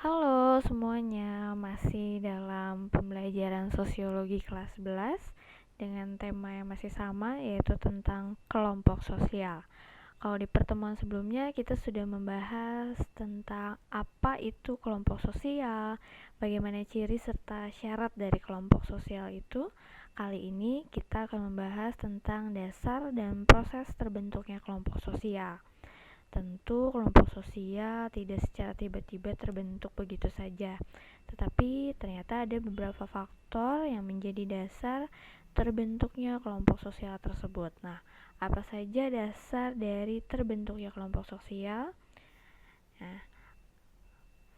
Halo semuanya, masih dalam pembelajaran sosiologi kelas 11 dengan tema yang masih sama, yaitu tentang kelompok sosial. Kalau di pertemuan sebelumnya kita sudah membahas tentang apa itu kelompok sosial, bagaimana ciri serta syarat dari kelompok sosial itu. Kali ini kita akan membahas tentang dasar dan proses terbentuknya kelompok sosial. Tentu kelompok sosial tidak secara tiba-tiba terbentuk begitu saja, tetapi ternyata ada beberapa faktor yang menjadi dasar terbentuknya kelompok sosial tersebut. Nah, apa saja dasar dari terbentuknya kelompok sosial? Nah,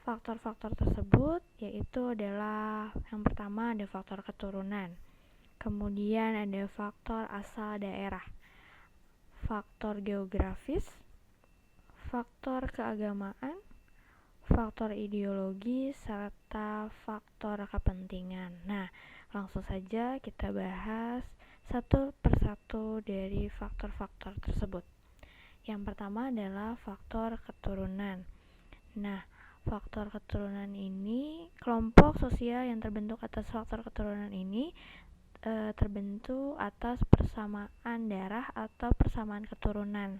faktor-faktor tersebut yaitu adalah yang pertama ada faktor keturunan, kemudian ada faktor asal daerah, faktor geografis, faktor keagamaan, faktor ideologi, serta faktor kepentingan. Nah, langsung saja kita bahas satu persatu dari faktor-faktor tersebut. Yang pertama adalah faktor keturunan. Nah, faktor keturunan ini, kelompok sosial yang terbentuk atas faktor keturunan ini terbentuk atas persamaan darah atau persamaan keturunan.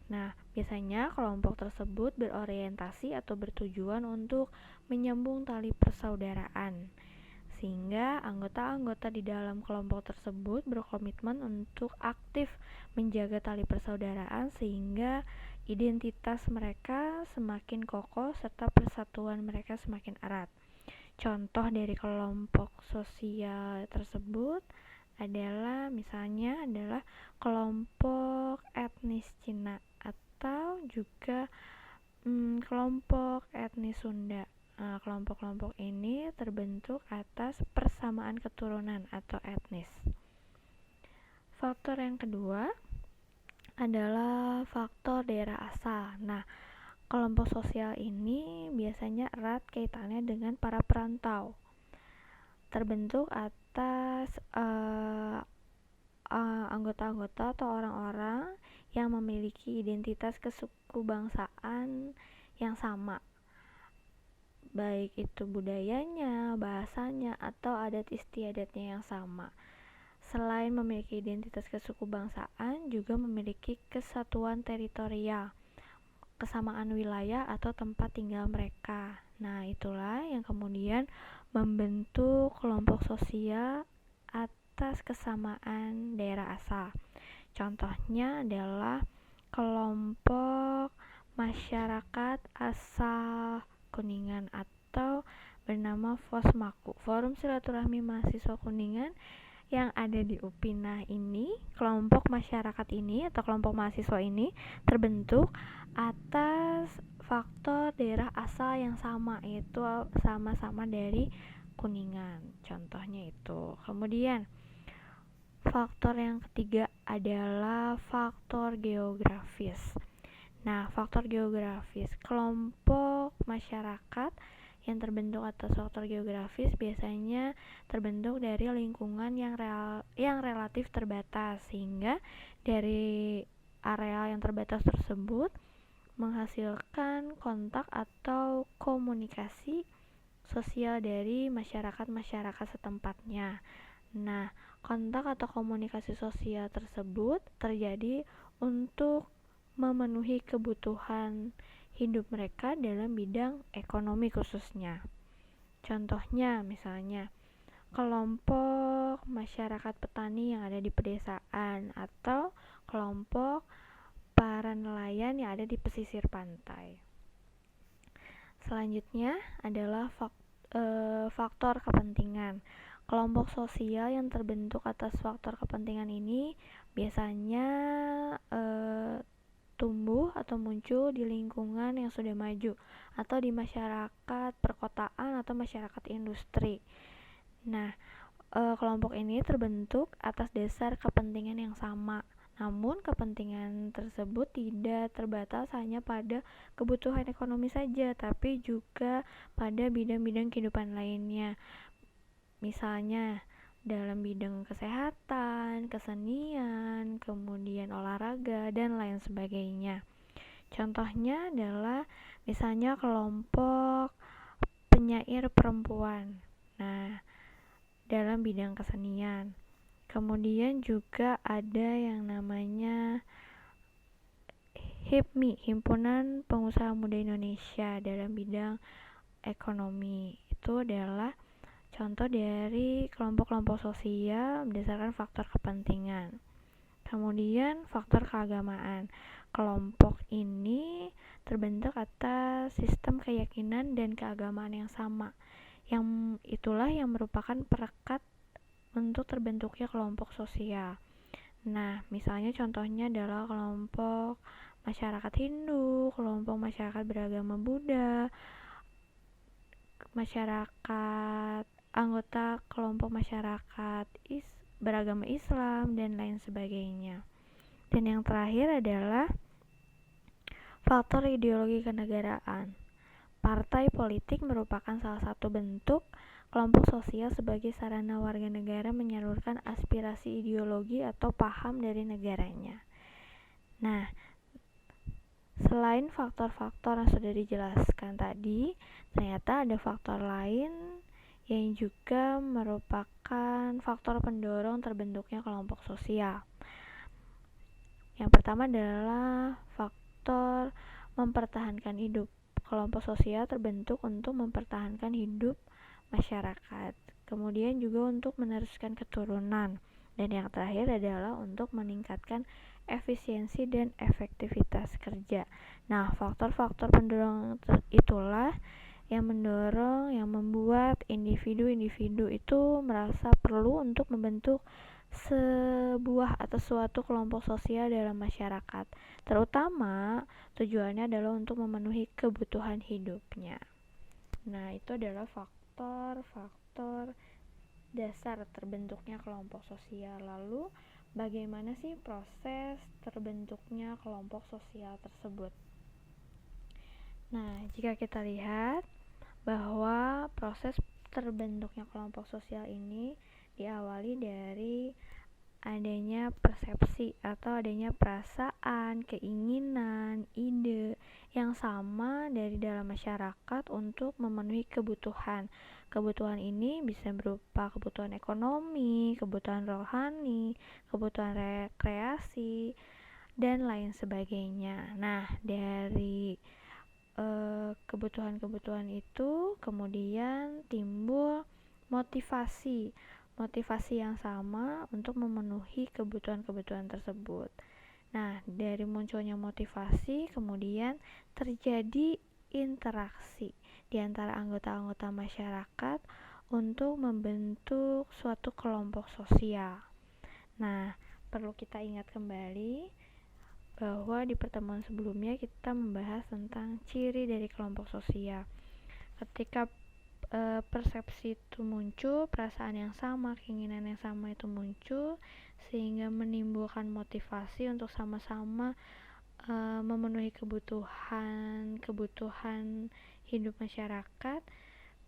Nah, biasanya kelompok tersebut berorientasi atau bertujuan untuk menyambung tali persaudaraan, sehingga anggota-anggota di dalam kelompok tersebut berkomitmen untuk aktif menjaga tali persaudaraan sehingga identitas mereka semakin kokoh serta persatuan mereka semakin erat. Contoh dari kelompok sosial tersebut adalah kelompok etnis Cina atau juga kelompok etnis Sunda. Nah, kelompok-kelompok ini terbentuk atas persamaan keturunan atau etnis. Faktor yang kedua adalah faktor daerah asal. Nah, kelompok sosial ini biasanya erat kaitannya dengan para perantau. Terbentuk atas anggota-anggota atau orang-orang yang memiliki identitas kesukubangsaan yang sama, baik itu budayanya, bahasanya, atau adat istiadatnya yang sama. Selain memiliki identitas kesukubangsaan, juga memiliki kesatuan teritorial, kesamaan wilayah atau tempat tinggal mereka. Nah, itulah yang kemudian membentuk kelompok sosial atas kesamaan daerah asal. Contohnya adalah kelompok masyarakat asal Kuningan atau bernama FOSMAKU, Forum Silaturahmi Mahasiswa Kuningan yang ada di UPI. Nah, ini kelompok masyarakat ini atau kelompok mahasiswa ini terbentuk atas faktor daerah asal yang sama, yaitu sama-sama dari Kuningan. Contohnya itu. Kemudian faktor yang ketiga adalah faktor geografis. Nah, faktor geografis, kelompok masyarakat yang terbentuk atas faktor geografis biasanya terbentuk dari lingkungan yang relatif terbatas, sehingga dari area yang terbatas tersebut menghasilkan kontak atau komunikasi sosial dari masyarakat-masyarakat setempatnya. Nah, kontak atau komunikasi sosial tersebut terjadi untuk memenuhi kebutuhan hidup mereka dalam bidang ekonomi khususnya. Contohnya misalnya kelompok masyarakat petani yang ada di pedesaan atau kelompok para nelayan yang ada di pesisir pantai. Selanjutnya adalah faktor kepentingan. Kelompok sosial yang terbentuk atas faktor kepentingan ini biasanya tumbuh atau muncul di lingkungan yang sudah maju atau di masyarakat perkotaan atau masyarakat industri. Nah, kelompok ini terbentuk atas dasar kepentingan yang sama. Namun kepentingan tersebut tidak terbatas hanya pada kebutuhan ekonomi saja, tapi juga pada bidang-bidang kehidupan lainnya. Misalnya dalam bidang kesehatan, kesenian, kemudian olahraga, dan lain sebagainya. Contohnya adalah misalnya kelompok penyair perempuan. Nah, dalam bidang kesenian. Kemudian juga ada yang namanya HIPMI, Himpunan Pengusaha Muda Indonesia, dalam bidang ekonomi. Itu adalah contoh dari kelompok-kelompok sosial berdasarkan faktor kepentingan. Kemudian faktor keagamaan. Kelompok ini terbentuk atas sistem keyakinan dan keagamaan yang sama. Yang itulah yang merupakan perekat untuk terbentuknya kelompok sosial. Nah, misalnya contohnya adalah kelompok masyarakat Hindu, kelompok masyarakat beragama Buddha, masyarakat anggota kelompok masyarakat beragama Islam, dan lain sebagainya. Dan yang terakhir adalah faktor ideologi kenegaraan. Partai politik merupakan salah satu bentuk kelompok sosial sebagai sarana warga negara menyalurkan aspirasi ideologi atau paham dari negaranya. Nah, selain faktor-faktor yang sudah dijelaskan tadi, ternyata ada faktor lain yang juga merupakan faktor pendorong terbentuknya kelompok sosial. Yang pertama adalah faktor mempertahankan hidup. Kelompok sosial terbentuk untuk mempertahankan hidup masyarakat. Kemudian juga untuk meneruskan keturunan. Dan yang terakhir adalah untuk meningkatkan efisiensi dan efektivitas kerja. Nah, faktor-faktor pendorong itulah yang mendorong, yang membuat individu-individu itu merasa perlu untuk membentuk sebuah atau suatu kelompok sosial dalam masyarakat, terutama tujuannya adalah untuk memenuhi kebutuhan hidupnya. Nah, itu adalah faktor-faktor dasar terbentuknya kelompok sosial. Lalu, bagaimana sih proses terbentuknya kelompok sosial tersebut? Nah, jika kita lihat bahwa proses terbentuknya kelompok sosial ini diawali dari adanya persepsi atau adanya perasaan, keinginan, ide yang sama dari dalam masyarakat untuk memenuhi kebutuhan. Kebutuhan ini bisa berupa kebutuhan ekonomi, kebutuhan rohani, kebutuhan rekreasi, dan lain sebagainya. Nah, dari kebutuhan-kebutuhan itu kemudian timbul motivasi yang sama untuk memenuhi kebutuhan-kebutuhan tersebut. Nah, dari munculnya motivasi kemudian terjadi interaksi di antara anggota-anggota masyarakat untuk membentuk suatu kelompok sosial. Nah, perlu kita ingat kembali bahwa di pertemuan sebelumnya kita membahas tentang ciri dari kelompok sosial. Ketika persepsi itu muncul, perasaan yang sama, keinginan yang sama itu muncul, sehingga menimbulkan motivasi untuk sama-sama memenuhi kebutuhan hidup masyarakat.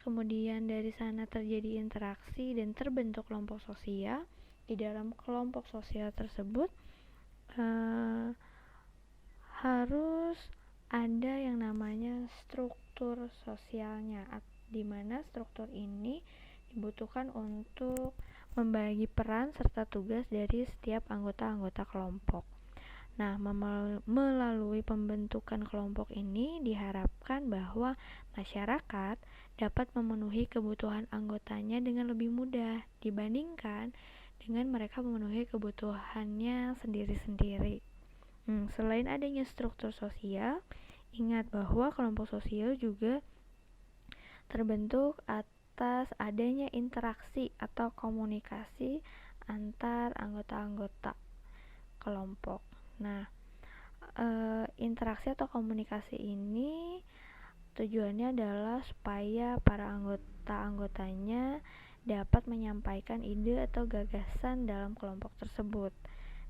Kemudian dari sana terjadi interaksi dan terbentuk kelompok sosial. Di dalam kelompok sosial tersebut harus ada yang namanya struktur sosialnya, di mana struktur ini dibutuhkan untuk membagi peran serta tugas dari setiap anggota-anggota kelompok. Nah, melalui pembentukan kelompok ini diharapkan bahwa masyarakat dapat memenuhi kebutuhan anggotanya dengan lebih mudah dibandingkan dengan mereka memenuhi kebutuhannya sendiri-sendiri. Selain adanya struktur sosial, ingat bahwa kelompok sosial juga terbentuk atas adanya interaksi atau komunikasi antar anggota-anggota kelompok. Nah, interaksi atau komunikasi ini tujuannya adalah supaya para anggota-anggotanya dapat menyampaikan ide atau gagasan dalam kelompok tersebut.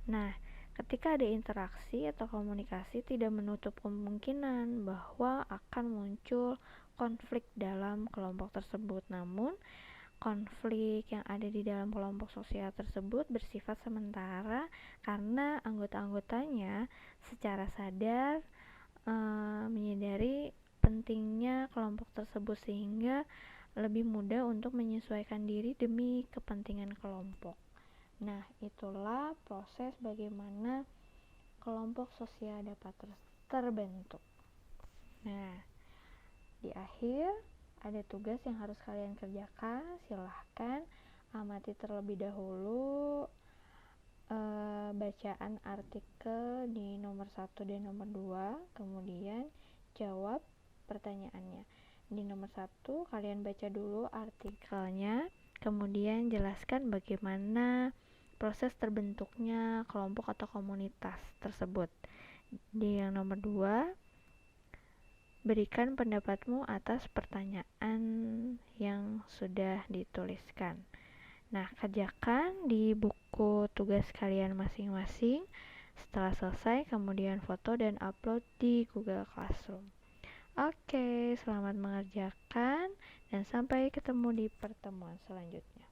Nah, ketika ada interaksi atau komunikasi, tidak menutup kemungkinan bahwa akan muncul konflik dalam kelompok tersebut. Namun, konflik yang ada di dalam kelompok sosial tersebut bersifat sementara karena anggota-anggotanya secara sadar menyadari pentingnya kelompok tersebut sehingga lebih mudah untuk menyesuaikan diri demi kepentingan kelompok. Nah, itulah proses bagaimana kelompok sosial dapat terbentuk. Nah, di akhir ada tugas yang harus kalian kerjakan. Silahkan amati terlebih dahulu bacaan artikel di nomor 1 dan nomor 2, kemudian jawab pertanyaannya. Di nomor 1 kalian baca dulu artikelnya, kemudian jelaskan bagaimana proses terbentuknya kelompok atau komunitas tersebut. Di yang nomor 2, berikan pendapatmu atas pertanyaan yang sudah dituliskan. Nah, kerjakan di buku tugas kalian masing-masing. Setelah selesai, kemudian foto dan upload di Google Classroom. Oke, selamat mengerjakan dan sampai ketemu di pertemuan selanjutnya.